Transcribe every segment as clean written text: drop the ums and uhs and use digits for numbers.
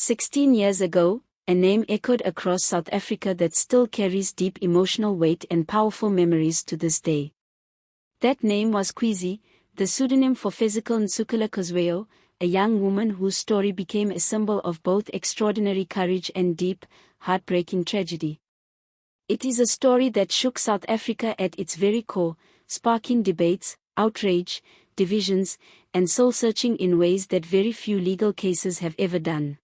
16 years ago, a name echoed across South Africa that still carries deep emotional weight and powerful memories to this day. That name was Khwezi, the pseudonym for Physical Nsukela Khwezi, a young woman whose story became a symbol of both extraordinary courage and deep, heartbreaking tragedy. It is a story that shook South Africa at its very core, sparking debates, outrage, divisions, and soul-searching in ways that very few legal cases have ever done.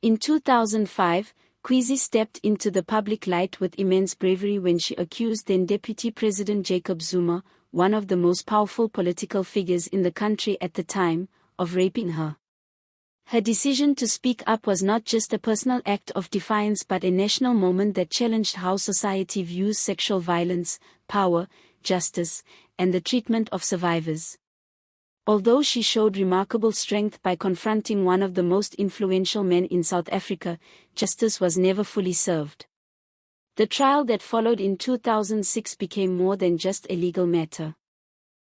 In 2005, Khwezi stepped into the public light with immense bravery when she accused then-Deputy President Jacob Zuma, one of the most powerful political figures in the country at the time, of raping her. Her decision to speak up was not just a personal act of defiance but a national moment that challenged how society views sexual violence, power, justice, and the treatment of survivors. Although she showed remarkable strength by confronting one of the most influential men in South Africa, justice was never fully served. The trial that followed in 2006 became more than just a legal matter.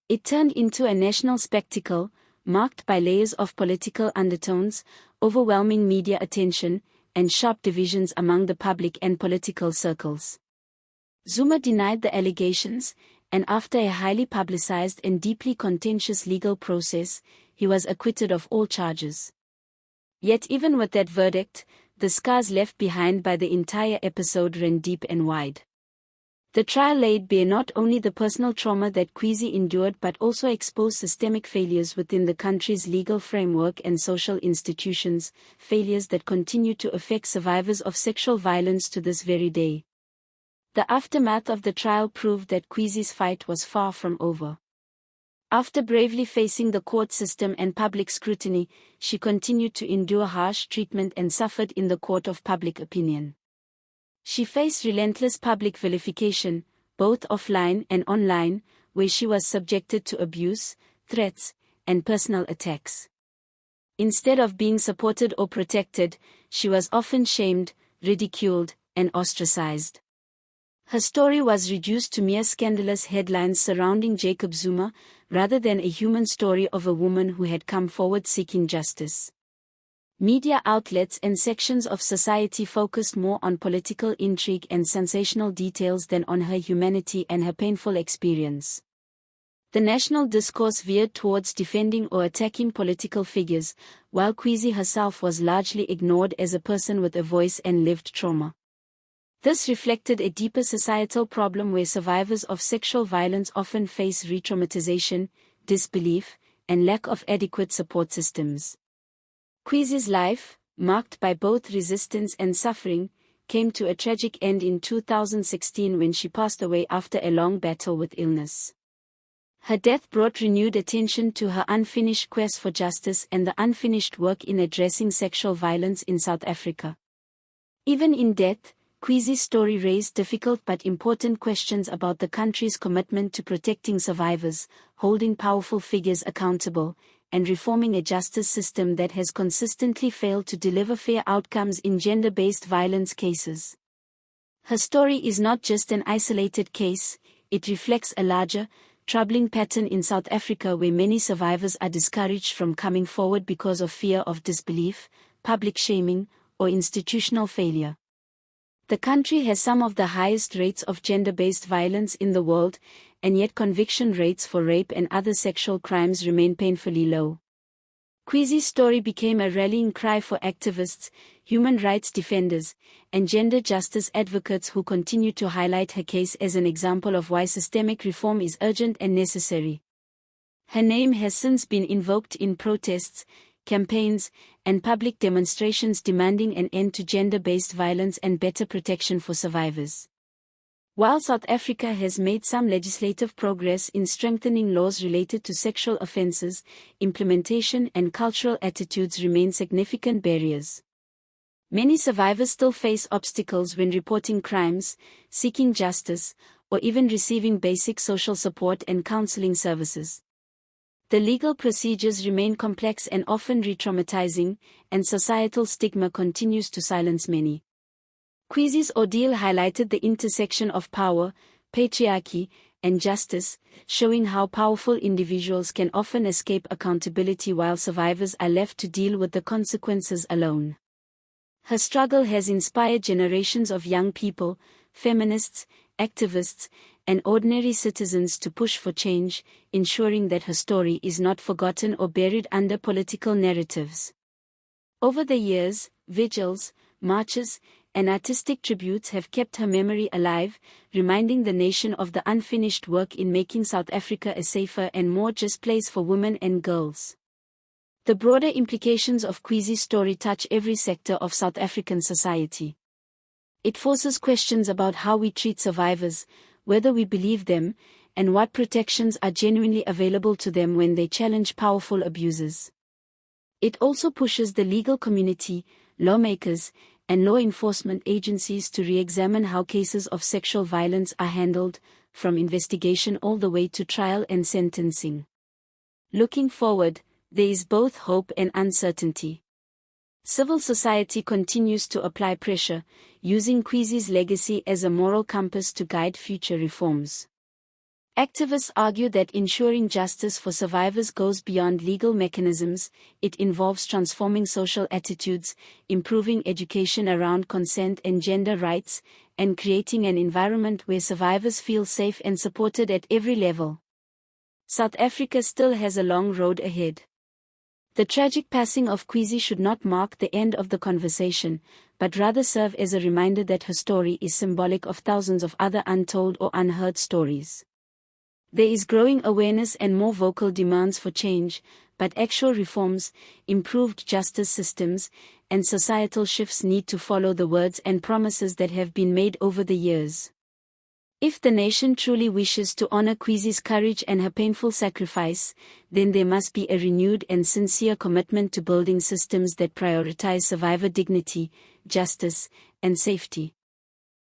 It turned into a national spectacle, marked by layers of political undertones, overwhelming media attention, and sharp divisions among the public and political circles. Zuma denied the allegations, and after a highly publicized and deeply contentious legal process, he was acquitted of all charges. Yet even with that verdict, the scars left behind by the entire episode ran deep and wide. The trial laid bare not only the personal trauma that Khwezi endured but also exposed systemic failures within the country's legal framework and social institutions, failures that continue to affect survivors of sexual violence to this very day. The aftermath of the trial proved that Khwezi's fight was far from over. After bravely facing the court system and public scrutiny, she continued to endure harsh treatment and suffered in the court of public opinion. She faced relentless public vilification, both offline and online, where she was subjected to abuse, threats, and personal attacks. Instead of being supported or protected, she was often shamed, ridiculed, and ostracized. Her story was reduced to mere scandalous headlines surrounding Jacob Zuma, rather than a human story of a woman who had come forward seeking justice. Media outlets and sections of society focused more on political intrigue and sensational details than on her humanity and her painful experience. The national discourse veered towards defending or attacking political figures, while Khwezi herself was largely ignored as a person with a voice and lived trauma. This reflected a deeper societal problem where survivors of sexual violence often face re-traumatization, disbelief, and lack of adequate support systems. Khwezi's life, marked by both resistance and suffering, came to a tragic end in 2016 when she passed away after a long battle with illness. Her death brought renewed attention to her unfinished quest for justice and the unfinished work in addressing sexual violence in South Africa. Even in death, Khwezi's story raised difficult but important questions about the country's commitment to protecting survivors, holding powerful figures accountable, and reforming a justice system that has consistently failed to deliver fair outcomes in gender-based violence cases. Her story is not just an isolated case, it reflects a larger, troubling pattern in South Africa where many survivors are discouraged from coming forward because of fear of disbelief, public shaming, or institutional failure. The country has some of the highest rates of gender-based violence in the world, and yet conviction rates for rape and other sexual crimes remain painfully low. Khwezi's story became a rallying cry for activists, human rights defenders, and gender justice advocates who continue to highlight her case as an example of why systemic reform is urgent and necessary. Her name has since been invoked in protests, campaigns, and public demonstrations demanding an end to gender-based violence and better protection for survivors. While South Africa has made some legislative progress in strengthening laws related to sexual offences, implementation and cultural attitudes remain significant barriers. Many survivors still face obstacles when reporting crimes, seeking justice, or even receiving basic social support and counseling services. The legal procedures remain complex and often re-traumatizing, and societal stigma continues to silence many. Khwezi's ordeal highlighted the intersection of power, patriarchy, and justice, showing how powerful individuals can often escape accountability while survivors are left to deal with the consequences alone. Her struggle has inspired generations of young people, feminists, activists, and ordinary citizens to push for change, ensuring that her story is not forgotten or buried under political narratives. Over the years, vigils, marches, and artistic tributes have kept her memory alive, reminding the nation of the unfinished work in making South Africa a safer and more just place for women and girls. The broader implications of Khwezi's story touch every sector of South African society. It forces questions about how we treat survivors, whether we believe them, and what protections are genuinely available to them when they challenge powerful abuses. It also pushes the legal community, lawmakers, and law enforcement agencies to re-examine how cases of sexual violence are handled, from investigation all the way to trial and sentencing. Looking forward, there is both hope and uncertainty. Civil society continues to apply pressure, using Khwezi's legacy as a moral compass to guide future reforms. Activists argue that ensuring justice for survivors goes beyond legal mechanisms. It involves transforming social attitudes, improving education around consent and gender rights, and creating an environment where survivors feel safe and supported at every level. South Africa still has a long road ahead. The tragic passing of Khwezi should not mark the end of the conversation, but rather serve as a reminder that her story is symbolic of thousands of other untold or unheard stories. There is growing awareness and more vocal demands for change, but actual reforms, improved justice systems, and societal shifts need to follow the words and promises that have been made over the years. If the nation truly wishes to honor Khwezi's courage and her painful sacrifice, then there must be a renewed and sincere commitment to building systems that prioritize survivor dignity, justice, and safety.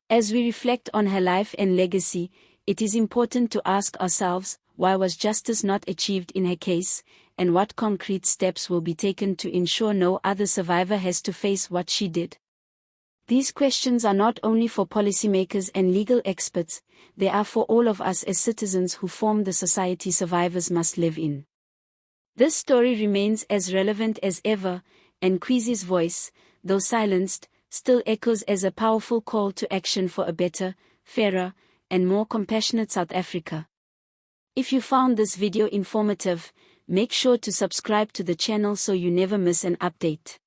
As we reflect on her life and legacy, it is important to ask ourselves, why was justice not achieved in her case, and what concrete steps will be taken to ensure no other survivor has to face what she did? These questions are not only for policymakers and legal experts, they are for all of us as citizens who form the society survivors must live in. This story remains as relevant as ever, and Khwezi's voice, though silenced, still echoes as a powerful call to action for a better, fairer, and more compassionate South Africa. If you found this video informative, make sure to subscribe to the channel so you never miss an update.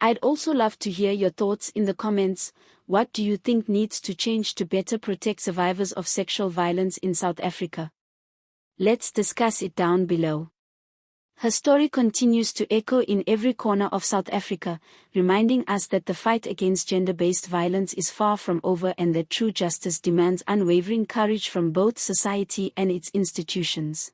I'd also love to hear your thoughts in the comments. What do you think needs to change to better protect survivors of sexual violence in South Africa? Let's discuss it down below. Her story continues to echo in every corner of South Africa, reminding us that the fight against gender-based violence is far from over and that true justice demands unwavering courage from both society and its institutions.